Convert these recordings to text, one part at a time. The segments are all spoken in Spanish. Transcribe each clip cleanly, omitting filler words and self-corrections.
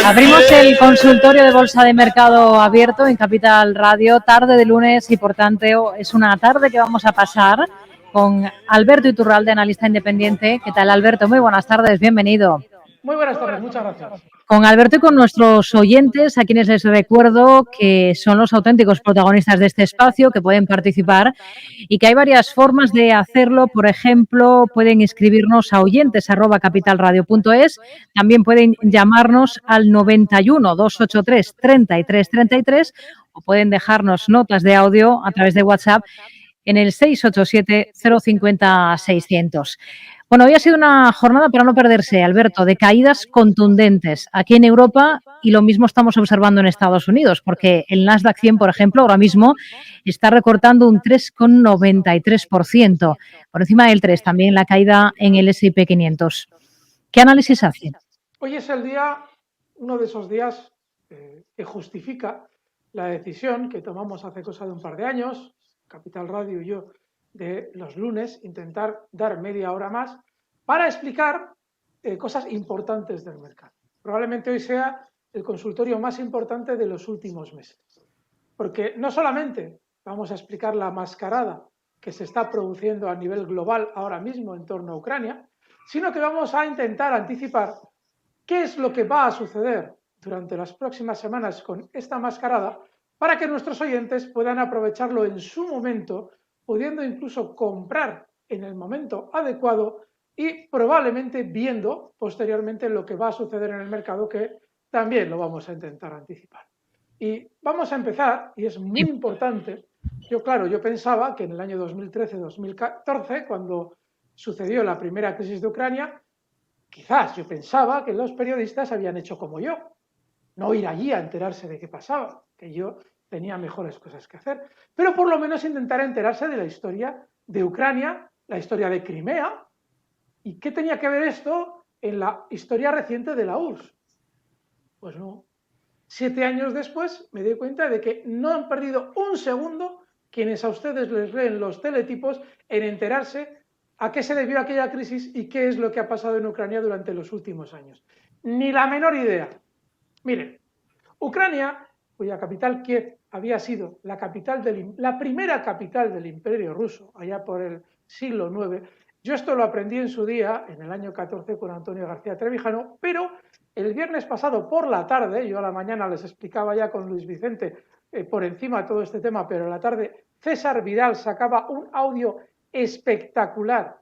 Abrimos el consultorio de Bolsa de Mercado abierto en Capital Radio, tarde de lunes, y por tanto es una tarde que vamos a pasar con Alberto Iturralde, analista independiente. ¿Qué tal, Alberto? Muy buenas tardes, bienvenido. Muy buenas tardes, muchas gracias. Con Alberto y con nuestros oyentes, a quienes les recuerdo que son los auténticos protagonistas de este espacio, que pueden participar y que hay varias formas de hacerlo. Por ejemplo, pueden escribirnos a oyentes@capitalradio.es, también pueden llamarnos al 91 283 33 33 o pueden dejarnos notas de audio a través de WhatsApp en el 687 050 600. Bueno, hoy ha sido una jornada para no perderse, Alberto, de caídas contundentes aquí en Europa, y lo mismo estamos observando en Estados Unidos, porque el Nasdaq 100, por ejemplo, ahora mismo está recortando un 3,93%, por encima del 3%, también la caída en el S&P 500. ¿Qué análisis hace? Hoy es el día, uno de esos días que justifica la decisión que tomamos hace cosa de un par de años, Capital Radio y yo, de los lunes, intentar dar media hora más para explicar cosas importantes del mercado. Probablemente hoy sea el consultorio más importante de los últimos meses, porque no solamente vamos a explicar la mascarada que se está produciendo a nivel global ahora mismo en torno a Ucrania, sino que vamos a intentar anticipar qué es lo que va a suceder durante las próximas semanas con esta mascarada, para que nuestros oyentes puedan aprovecharlo en su momento, pudiendo incluso comprar en el momento adecuado y probablemente viendo posteriormente lo que va a suceder en el mercado, que también lo vamos a intentar anticipar. Y vamos a empezar, y es muy importante. Yo pensaba que en el año 2013-2014, cuando sucedió la primera crisis de Ucrania, quizás yo pensaba que los periodistas habían hecho como yo, no ir allí a enterarse de qué pasaba, que yo tenía mejores cosas que hacer, pero por lo menos intentar enterarse de la historia de Ucrania, la historia de Crimea, y qué tenía que ver esto en la historia reciente de la URSS. Pues no. 7 años después me doy cuenta de que no han perdido un segundo quienes a ustedes les leen los teletipos en enterarse a qué se debió aquella crisis y qué es lo que ha pasado en Ucrania durante los últimos años. Ni la menor idea. Miren, Ucrania, cuya capital Kiev había sido la primera capital del Imperio Ruso, allá por el siglo IX, yo esto lo aprendí en su día, en el año 14, con Antonio García Trevijano, pero el viernes pasado por la tarde, yo a la mañana les explicaba ya con Luis Vicente por encima todo este tema, pero a la tarde César Vidal sacaba un audio espectacular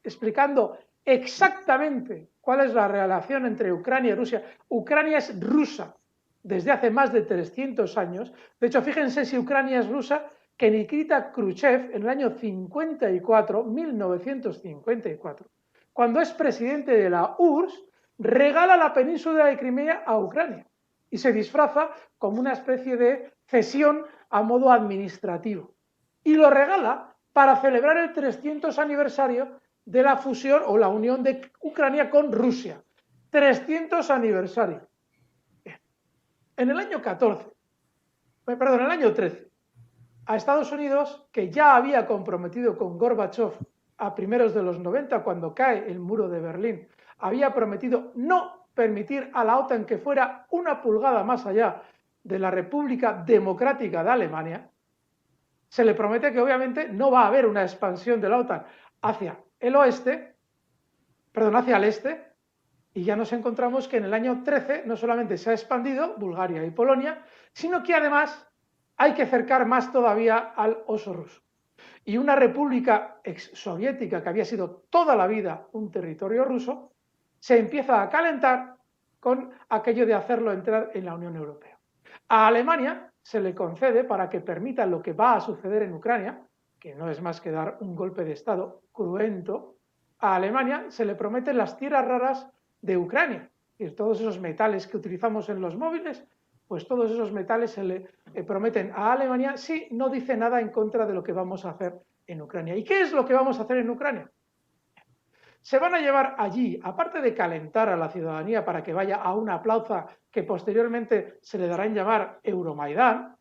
explicando exactamente cuál es la relación entre Ucrania y Rusia. Ucrania es rusa desde hace más de 300 años. De hecho, fíjense si Ucrania es rusa, que Nikita Khrushchev en el año 1954, cuando es presidente de la URSS, regala la península de Crimea a Ucrania y se disfraza como una especie de cesión a modo administrativo. Y lo regala para celebrar el 300 aniversario de la fusión o la unión de Ucrania con Rusia. 300 aniversario. En el año 13, a Estados Unidos, que ya había comprometido con Gorbachev a primeros de los 90, cuando cae el muro de Berlín, había prometido no permitir a la OTAN que fuera una pulgada más allá de la República Democrática de Alemania, se le promete que obviamente no va a haber una expansión de la OTAN hacia el este, y ya nos encontramos que en el año 13 no solamente se ha expandido Bulgaria y Polonia, sino que además hay que acercar más todavía al oso ruso. Y una república exsoviética que había sido toda la vida un territorio ruso, se empieza a calentar con aquello de hacerlo entrar en la Unión Europea. A Alemania se le concede, para que permita lo que va a suceder en Ucrania, que no es más que dar un golpe de Estado cruento, a Alemania se le prometen las tierras raras de Ucrania, y todos esos metales que utilizamos en los móviles, pues todos esos metales se le prometen a Alemania si no dice nada en contra de lo que vamos a hacer en Ucrania. ¿Y qué es lo que vamos a hacer en Ucrania? Se van a llevar allí, aparte de calentar a la ciudadanía para que vaya a una plaza que posteriormente se le dará en llamar Euromaidán,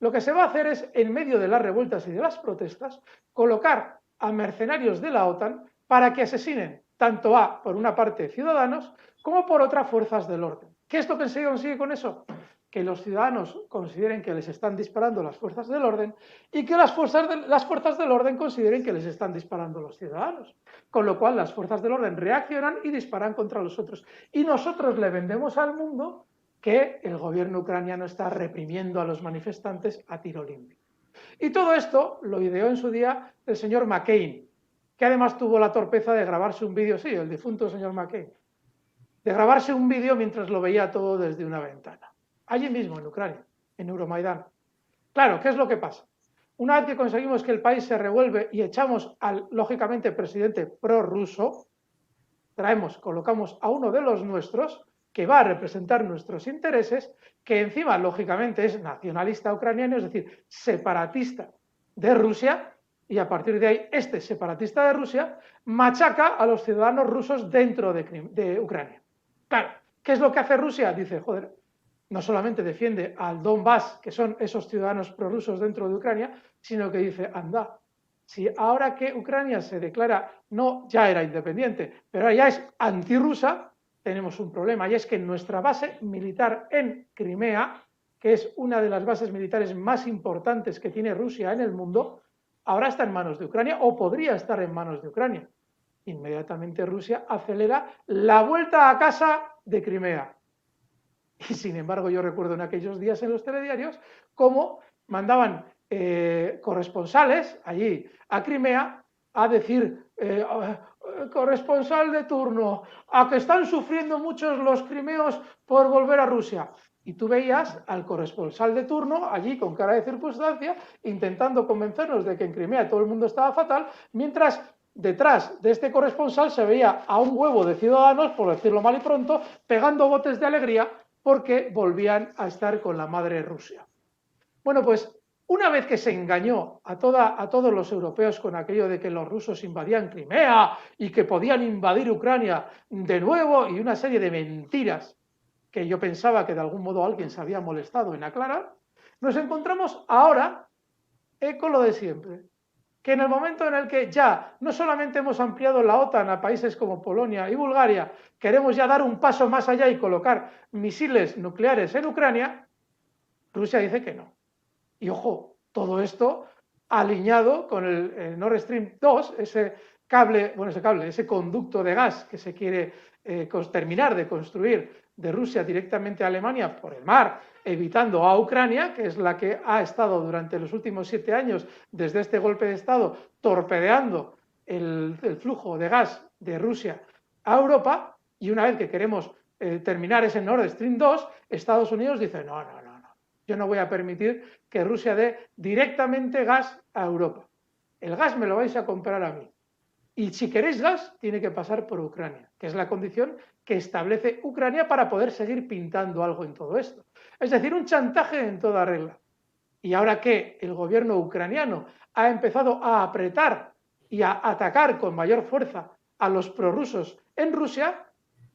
lo que se va a hacer es, en medio de las revueltas y de las protestas, colocar a mercenarios de la OTAN para que asesinen tanto por una parte, ciudadanos, como por otra, fuerzas del orden. ¿Qué es lo que se consigue con eso? Que los ciudadanos consideren que les están disparando las fuerzas del orden y que las fuerzas del orden consideren que les están disparando los ciudadanos. Con lo cual las fuerzas del orden reaccionan y disparan contra los otros. Y nosotros le vendemos al mundo que el gobierno ucraniano está reprimiendo a los manifestantes a tiro limpio. Y todo esto lo ideó en su día el señor McCain, que además tuvo la torpeza de grabarse un vídeo, sí, el difunto señor McCain, de grabarse un vídeo mientras lo veía todo desde una ventana. Allí mismo, en Ucrania, en Euromaidán. Claro, ¿qué es lo que pasa? Una vez que conseguimos que el país se revuelve y echamos al, lógicamente, presidente prorruso, colocamos a uno de los nuestros, que va a representar nuestros intereses, que encima, lógicamente, es nacionalista ucraniano, es decir, separatista de Rusia, y a partir de ahí, este separatista de Rusia machaca a los ciudadanos rusos dentro de Ucrania. Claro, ¿qué es lo que hace Rusia? Dice, joder, no solamente defiende al Donbass, que son esos ciudadanos prorrusos dentro de Ucrania, sino que dice, anda, si ahora que Ucrania se declara, no, ya era independiente, pero ahora ya es antirrusa, tenemos un problema, y es que nuestra base militar en Crimea, que es una de las bases militares más importantes que tiene Rusia en el mundo, ahora está en manos de Ucrania o podría estar en manos de Ucrania. Inmediatamente Rusia acelera la vuelta a casa de Crimea. Y sin embargo, yo recuerdo en aquellos días en los telediarios cómo mandaban corresponsales allí a Crimea a decir, corresponsal de turno, a que están sufriendo muchos los crimeos por volver a Rusia. Y tú veías al corresponsal de turno allí con cara de circunstancia intentando convencernos de que en Crimea todo el mundo estaba fatal, mientras detrás de este corresponsal se veía a un huevo de ciudadanos, por decirlo mal y pronto, pegando botes de alegría porque volvían a estar con la madre Rusia. Bueno, pues una vez que se engañó a todos los europeos con aquello de que los rusos invadían Crimea y que podían invadir Ucrania de nuevo y una serie de mentiras que yo pensaba que de algún modo alguien se había molestado en aclarar, nos encontramos ahora con lo de siempre. Que en el momento en el que ya no solamente hemos ampliado la OTAN a países como Polonia y Bulgaria, queremos ya dar un paso más allá y colocar misiles nucleares en Ucrania, Rusia dice que no. Y ojo, todo esto alineado con el Nord Stream 2, ese conducto de gas que se quiere terminar de construir de Rusia directamente a Alemania por el mar, evitando a Ucrania, que es la que ha estado durante los últimos 7 años, desde este golpe de Estado, torpedeando el flujo de gas de Rusia a Europa, y una vez que queremos terminar ese Nord Stream 2, Estados Unidos dice, no, yo no voy a permitir que Rusia dé directamente gas a Europa. El gas me lo vais a comprar a mí. Y si queréis gas, tiene que pasar por Ucrania, que es la condición que establece Ucrania para poder seguir pintando algo en todo esto. Es decir, un chantaje en toda regla. Y ahora que el gobierno ucraniano ha empezado a apretar y a atacar con mayor fuerza a los prorrusos en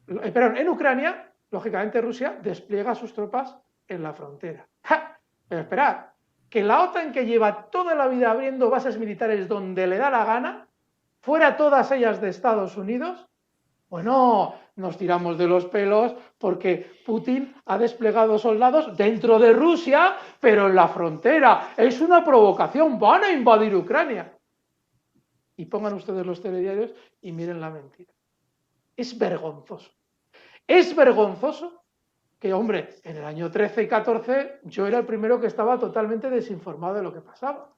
en Ucrania, lógicamente Rusia despliega sus tropas en la frontera. ¡Ja! Pero esperad, que la OTAN, que lleva toda la vida abriendo bases militares donde le da la gana, fuera todas ellas de Estados Unidos, bueno, nos tiramos de los pelos porque Putin ha desplegado soldados dentro de Rusia, pero en la frontera. Es una provocación, van a invadir Ucrania. Y pongan ustedes los telediarios y miren la mentira. Es vergonzoso. Es vergonzoso que, hombre, en el año 13 y 14 yo era el primero que estaba totalmente desinformado de lo que pasaba.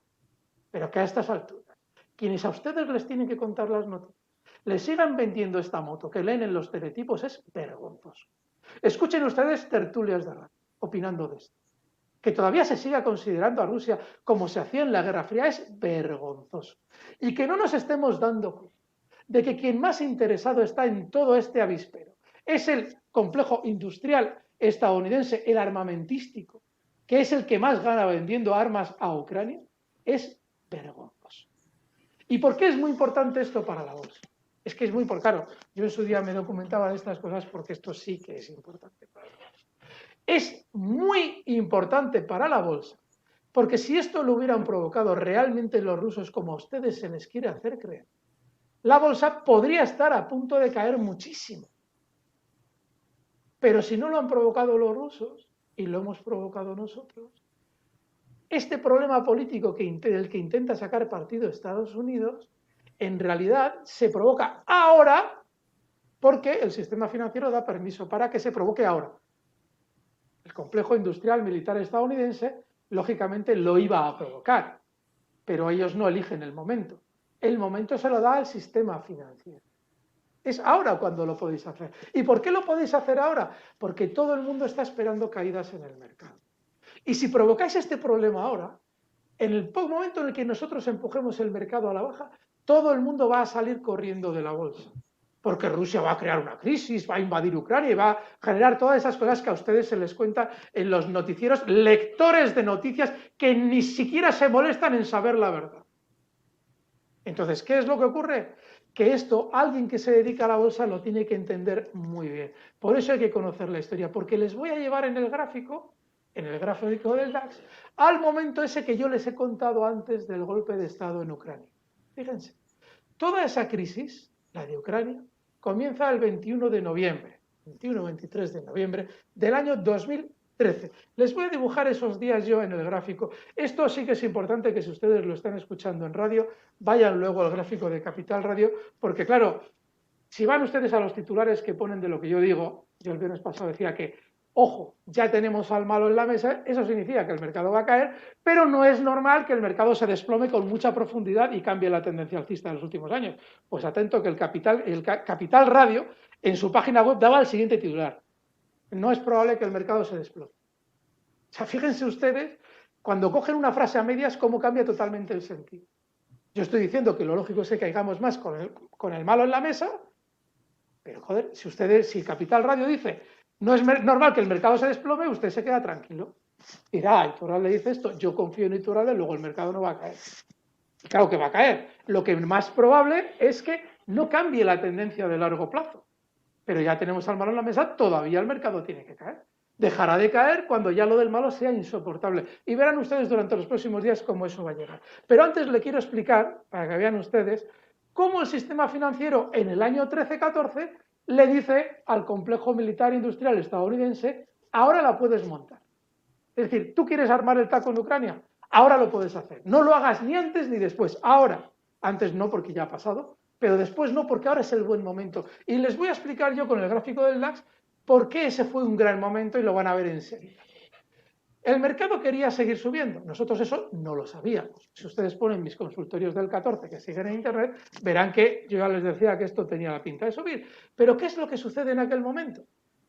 Pero que a estas alturas, quienes a ustedes les tienen que contar las noticias, les sigan vendiendo esta moto que leen en los teletipos, es vergonzoso. Escuchen ustedes tertulias de radio opinando de esto. Que todavía se siga considerando a Rusia como se hacía en la Guerra Fría es vergonzoso. Y que no nos estemos dando cuenta de que quien más interesado está en todo este avispero es el complejo industrial estadounidense, el armamentístico, que es el que más gana vendiendo armas a Ucrania, es vergonzoso. ¿Y por qué es muy importante esto para la bolsa? Es que es muy importante. Claro, yo en su día me documentaba de estas cosas porque esto sí que es importante para la bolsa. Es muy importante para la bolsa, porque si esto lo hubieran provocado realmente los rusos como a ustedes se les quiere hacer creer, la bolsa podría estar a punto de caer muchísimo. Pero si no lo han provocado los rusos y lo hemos provocado nosotros, este problema político del que intenta sacar partido Estados Unidos, en realidad se provoca ahora porque el sistema financiero da permiso para que se provoque ahora. El complejo industrial militar estadounidense, lógicamente, lo iba a provocar, pero ellos no eligen el momento. El momento se lo da al sistema financiero. Es ahora cuando lo podéis hacer. ¿Y por qué lo podéis hacer ahora? Porque todo el mundo está esperando caídas en el mercado. Y si provocáis este problema ahora, en el momento en el que nosotros empujemos el mercado a la baja, todo el mundo va a salir corriendo de la bolsa. Porque Rusia va a crear una crisis, va a invadir Ucrania y va a generar todas esas cosas que a ustedes se les cuenta en los noticieros, lectores de noticias que ni siquiera se molestan en saber la verdad. Entonces, ¿qué es lo que ocurre? Que esto, alguien que se dedica a la bolsa lo tiene que entender muy bien. Por eso hay que conocer la historia, porque les voy a llevar en el gráfico del DAX, al momento ese que yo les he contado antes del golpe de Estado en Ucrania. Fíjense, toda esa crisis, la de Ucrania, comienza el 21 de noviembre, 21-23 de noviembre del año 2013. Les voy a dibujar esos días yo en el gráfico. Esto sí que es importante que si ustedes lo están escuchando en radio, vayan luego al gráfico de Capital Radio, porque claro, si van ustedes a los titulares que ponen de lo que yo digo, yo el viernes pasado decía que, ojo, ya tenemos al malo en la mesa, eso significa que el mercado va a caer, pero no es normal que el mercado se desplome con mucha profundidad y cambie la tendencia alcista de los últimos años. Pues atento que el Capital Radio en su página web daba el siguiente titular: no es probable que el mercado se desplome. O sea, fíjense ustedes, cuando cogen una frase a medias, cómo cambia totalmente el sentido. Yo estoy diciendo que lo lógico es que caigamos más con el malo en la mesa, pero joder, si Capital Radio dice no es normal que el mercado se desplome, usted se queda tranquilo. Dirá, Iturralde dice esto, yo confío en Iturralde, luego el mercado no va a caer. Y claro que va a caer. Lo que más probable es que no cambie la tendencia de largo plazo. Pero ya tenemos al malo en la mesa, todavía el mercado tiene que caer. Dejará de caer cuando ya lo del malo sea insoportable. Y verán ustedes durante los próximos días cómo eso va a llegar. Pero antes le quiero explicar, para que vean ustedes, cómo el sistema financiero en el año 13-14 le dice al complejo militar industrial estadounidense: ahora la puedes montar. Es decir, tú quieres armar el taco en Ucrania, ahora lo puedes hacer. No lo hagas ni antes ni después, ahora. Antes no, porque ya ha pasado, pero después no, porque ahora es el buen momento. Y les voy a explicar yo con el gráfico del DAX por qué ese fue un gran momento y lo van a ver enseguida. El mercado quería seguir subiendo. Nosotros eso no lo sabíamos. Si ustedes ponen mis consultorios del 14 que siguen en internet, verán que yo ya les decía que esto tenía la pinta de subir. Pero ¿qué es lo que sucede en aquel momento?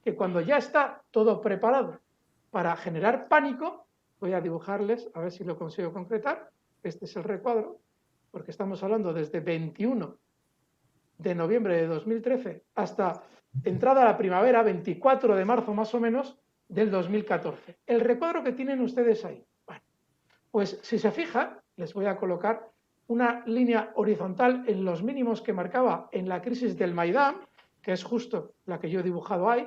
Que cuando ya está todo preparado para generar pánico, voy a dibujarles, a ver si lo consigo concretar. Este es el recuadro, porque estamos hablando desde 21 de noviembre de 2013 hasta entrada a la primavera, 24 de marzo más o menos, del 2014. El recuadro que tienen ustedes ahí. Bueno, pues si se fijan, les voy a colocar una línea horizontal en los mínimos que marcaba en la crisis del Maidán, que es justo la que yo he dibujado ahí.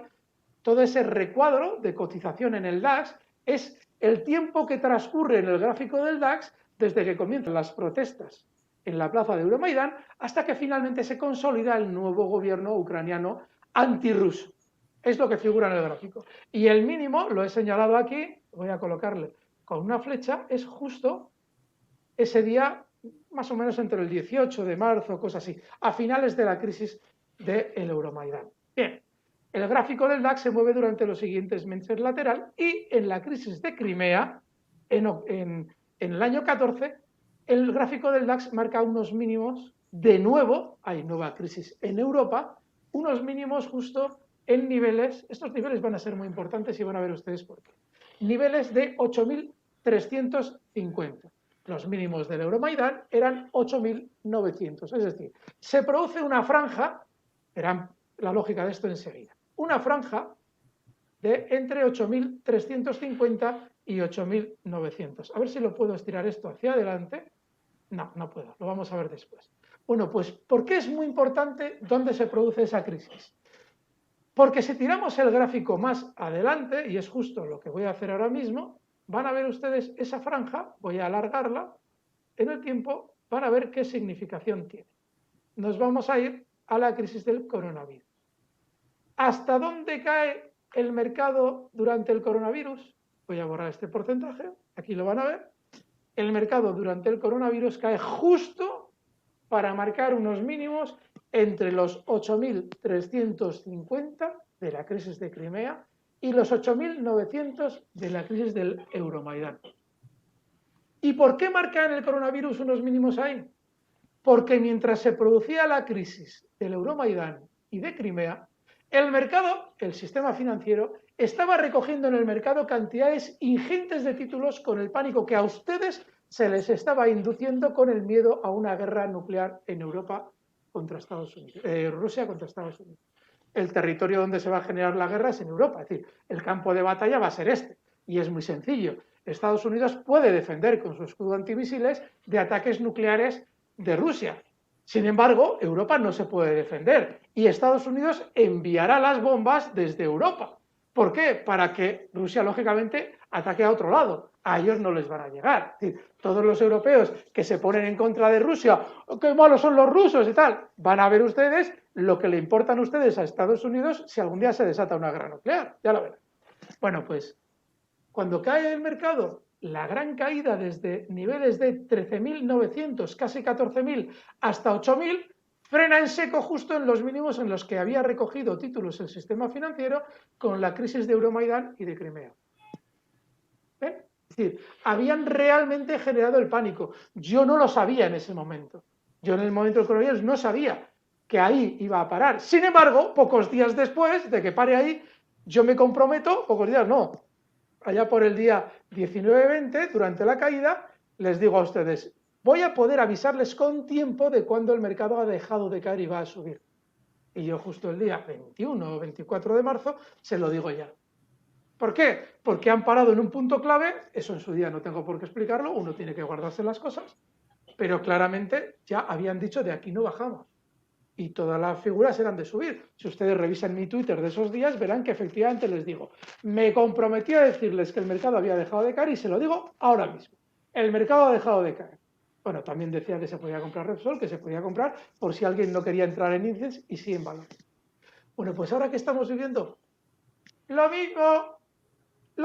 Todo ese recuadro de cotización en el DAX es el tiempo que transcurre en el gráfico del DAX desde que comienzan las protestas en la plaza de Euromaidán hasta que finalmente se consolida el nuevo gobierno ucraniano antirruso. Es lo que figura en el gráfico. Y el mínimo, lo he señalado aquí, voy a colocarle con una flecha, es justo ese día, más o menos entre el 18 de marzo, cosas así, a finales de la crisis del Euromaidán. Bien, el gráfico del DAX se mueve durante los siguientes meses lateral y en la crisis de Crimea, en el año 14, el gráfico del DAX marca unos mínimos, de nuevo, hay nueva crisis en Europa, unos mínimos justo en niveles, estos niveles van a ser muy importantes y van a ver ustedes por qué, niveles de 8.350. Los mínimos del Euromaidán eran 8.900, es decir, se produce una franja, verán la lógica de esto enseguida, una franja de entre 8.350 y 8.900. A ver si lo puedo estirar esto hacia adelante. No, no puedo, lo vamos a ver después. Bueno, pues, ¿por qué es muy importante dónde se produce esa crisis? Porque si tiramos el gráfico más adelante, y es justo lo que voy a hacer ahora mismo, van a ver ustedes esa franja, voy a alargarla en el tiempo, van a ver qué significación tiene. Nos vamos a ir a la crisis del coronavirus. ¿Hasta dónde cae el mercado durante el coronavirus, voy a borrar este porcentaje, aquí lo van a ver, el mercado durante el coronavirus cae justo para marcar unos mínimos entre los 8.350 de la crisis de Crimea y los 8.900 de la crisis del Euromaidán. ¿Y por qué marca en el coronavirus unos mínimos ahí? Porque mientras se producía la crisis del Euromaidán y de Crimea, el mercado, el sistema financiero, estaba recogiendo en el mercado cantidades ingentes de títulos con el pánico que a ustedes se les estaba induciendo con el miedo a una guerra nuclear en Europa contra Estados Unidos, Rusia contra Estados Unidos. El territorio donde se va a generar la guerra es en Europa, es decir, el campo de batalla va a ser este, y es muy sencillo. Estados Unidos puede defender con su escudo antimisiles de ataques nucleares de Rusia. Sin embargo, Europa no se puede defender y Estados Unidos enviará las bombas desde Europa. ¿Por qué? Para que Rusia, lógicamente, ataque a otro lado. A ellos no les van a llegar. Es decir, todos los europeos que se ponen en contra de Rusia, qué malos son los rusos y tal, van a ver ustedes lo que le importan a ustedes a Estados Unidos si algún día se desata una guerra nuclear. Ya lo verán. Bueno, pues cuando cae el mercado, la gran caída desde niveles de 13.900, casi 14.000, hasta 8.000, frena en seco justo en los mínimos en los que había recogido títulos el sistema financiero con la crisis de Euromaidán y de Crimea. ¿Ven? Es decir, habían realmente generado el pánico. Yo no lo sabía en ese momento. Yo en el momento del coronavirus no sabía que ahí iba a parar. Sin embargo, pocos días después de que pare ahí, yo me comprometo, pocos días no, allá por el día 19-20, durante la caída, les digo a ustedes, voy a poder avisarles con tiempo de cuándo el mercado ha dejado de caer y va a subir. Y yo justo el día 21 o 24 de marzo se lo digo ya. ¿Por qué? Porque han parado en un punto clave, eso en su día no tengo por qué explicarlo, uno tiene que guardarse las cosas, pero claramente ya habían dicho de aquí no bajamos. Y todas las figuras eran de subir. Si ustedes revisan mi Twitter de esos días, verán que efectivamente les digo, me comprometí a decirles que el mercado había dejado de caer y se lo digo ahora mismo. El mercado ha dejado de caer. Bueno, también decía que se podía comprar Repsol, que se podía comprar por si alguien no quería entrar en índices y sí en valor. Bueno, pues ahora que estamos viviendo, lo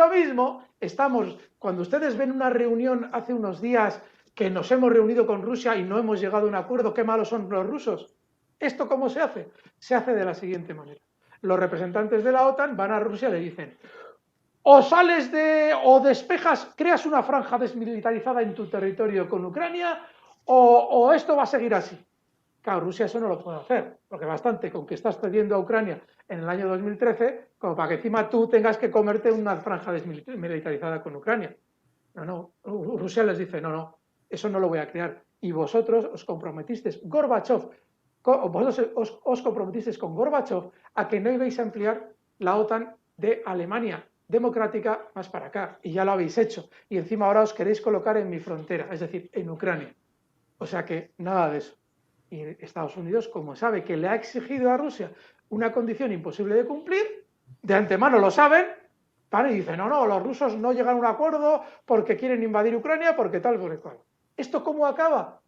mismo, estamos, cuando ustedes ven una reunión hace unos días que nos hemos reunido con Rusia y no hemos llegado a un acuerdo, qué malos son los rusos. ¿Esto cómo se hace? Se hace de la siguiente manera. Los representantes de la OTAN van a Rusia y le dicen, o sales o despejas, creas una franja desmilitarizada en tu territorio con Ucrania, o esto va a seguir así. Claro, Rusia eso no lo puede hacer, porque bastante con que estás cediendo a Ucrania en el año 2013, como para que encima tú tengas que comerte una franja desmilitarizada con Ucrania. No, Rusia les dice, no, eso no lo voy a crear. Y vosotros os comprometisteis, vosotros os comprometisteis con Gorbachev a que no ibais a ampliar la OTAN de Alemania democrática más para acá. Y ya lo habéis hecho. Y encima ahora os queréis colocar en mi frontera, es decir, en Ucrania. O sea que nada de eso. Y Estados Unidos, como sabe que le ha exigido a Rusia una condición imposible de cumplir, de antemano lo saben, van y dicen, no, los rusos no llegan a un acuerdo porque quieren invadir Ucrania, porque tal, porque cual. ¿Esto cómo acaba?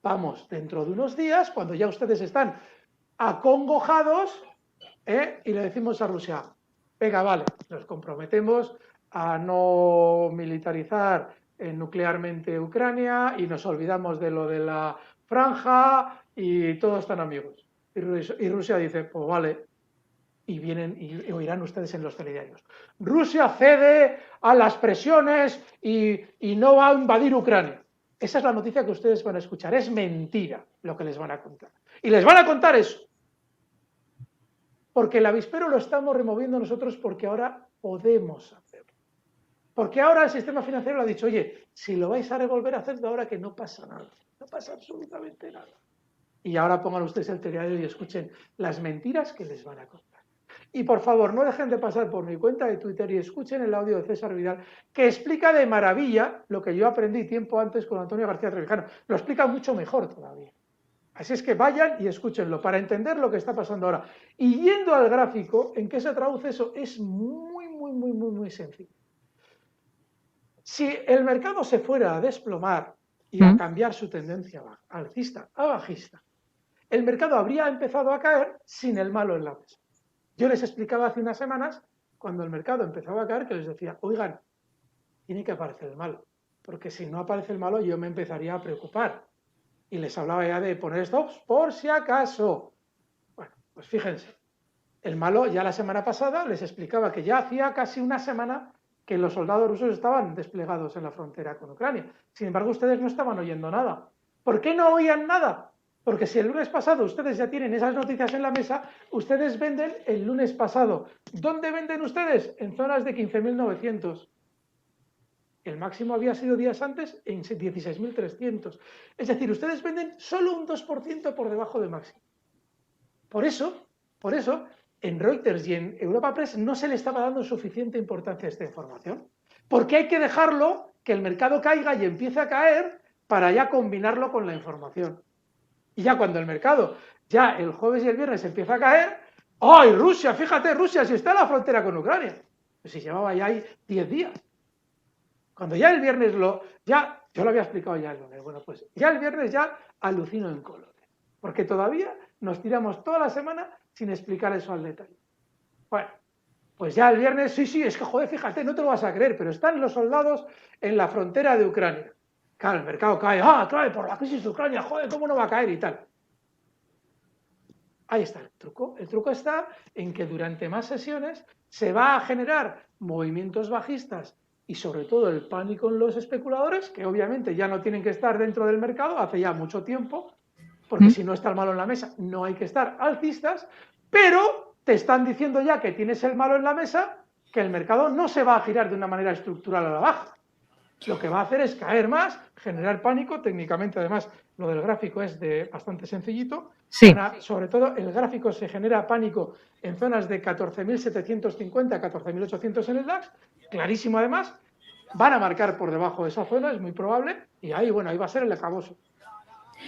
Vamos, dentro de unos días, cuando ya ustedes están acongojados, y le decimos a Rusia, venga, vale, nos comprometemos a no militarizar nuclearmente Ucrania y nos olvidamos de lo de la franja y todos están amigos. Y Rusia dice, pues vale, y vienen y oirán ustedes en los telediarios. Rusia cede a las presiones y no va a invadir Ucrania. Esa es la noticia que ustedes van a escuchar. Es mentira lo que les van a contar. Y les van a contar eso. Porque el avispero lo estamos removiendo nosotros porque ahora podemos hacerlo. Porque ahora el sistema financiero le ha dicho, oye, si lo vais a revolver, hacedlo ahora que no pasa nada. No pasa absolutamente nada. Y ahora pongan ustedes el telediario y escuchen las mentiras que les van a contar. Y por favor, no dejen de pasar por mi cuenta de Twitter y escuchen el audio de César Vidal, que explica de maravilla lo que yo aprendí tiempo antes con Antonio García Trevijano. Lo explica mucho mejor todavía. Así es que vayan y escúchenlo para entender lo que está pasando ahora. Y yendo al gráfico, ¿en qué se traduce eso? Es muy sencillo. Si el mercado se fuera a desplomar y a cambiar su tendencia alcista a bajista, el mercado habría empezado a caer sin el malo en la mesa. Yo les explicaba hace unas semanas cuando el mercado empezaba a caer, que les decía, oigan, tiene que aparecer el malo, porque si no aparece el malo yo me empezaría a preocupar. Y les hablaba ya de poner stops por si acaso. Bueno, pues fíjense, el malo ya la semana pasada les explicaba que ya hacía casi una semana que los soldados rusos estaban desplegados en la frontera con Ucrania. Sin embargo, ustedes no estaban oyendo nada. ¿Por qué no oían nada? Porque si el lunes pasado ustedes ya tienen esas noticias en la mesa, ustedes venden el lunes pasado. ¿Dónde venden ustedes? En zonas de 15.900. El máximo había sido días antes en 16.300. Es decir, ustedes venden solo un 2% por debajo del máximo. Por eso, en Reuters y en Europa Press no se le estaba dando suficiente importancia a esta información. Porque hay que dejarlo que el mercado caiga y empiece a caer para ya combinarlo con la información. Y ya cuando el mercado, ya el jueves y el viernes empieza a caer, ¡ay, Rusia! Fíjate, Rusia, si está en la frontera con Ucrania. Pues si llevaba ya ahí 10 días. Cuando ya el viernes yo lo había explicado ya el lunes, bueno, pues ya el viernes ya alucino en colores. Porque todavía nos tiramos toda la semana sin explicar eso al detalle. Bueno, pues ya el viernes, sí, es que joder, fíjate, no te lo vas a creer, pero están los soldados en la frontera de Ucrania. Claro, el mercado cae, cae por la crisis de Ucrania, joder, ¿cómo no va a caer y tal? Ahí está el truco. El truco está en que durante más sesiones se va a generar movimientos bajistas y sobre todo el pánico en los especuladores, que obviamente ya no tienen que estar dentro del mercado hace ya mucho tiempo, porque si no está el malo en la mesa no hay que estar alcistas, pero te están diciendo ya que tienes el malo en la mesa, que el mercado no se va a girar de una manera estructural a la baja. Lo que va a hacer es caer más, generar pánico. Técnicamente, además, lo del gráfico es bastante sencillito. Sí. Sobre todo, el gráfico se genera pánico en zonas de 14.750 a 14.800 en el DAX. Clarísimo, además. Van a marcar por debajo de esa zona, es muy probable. Y ahí, bueno, ahí va a ser el acabose.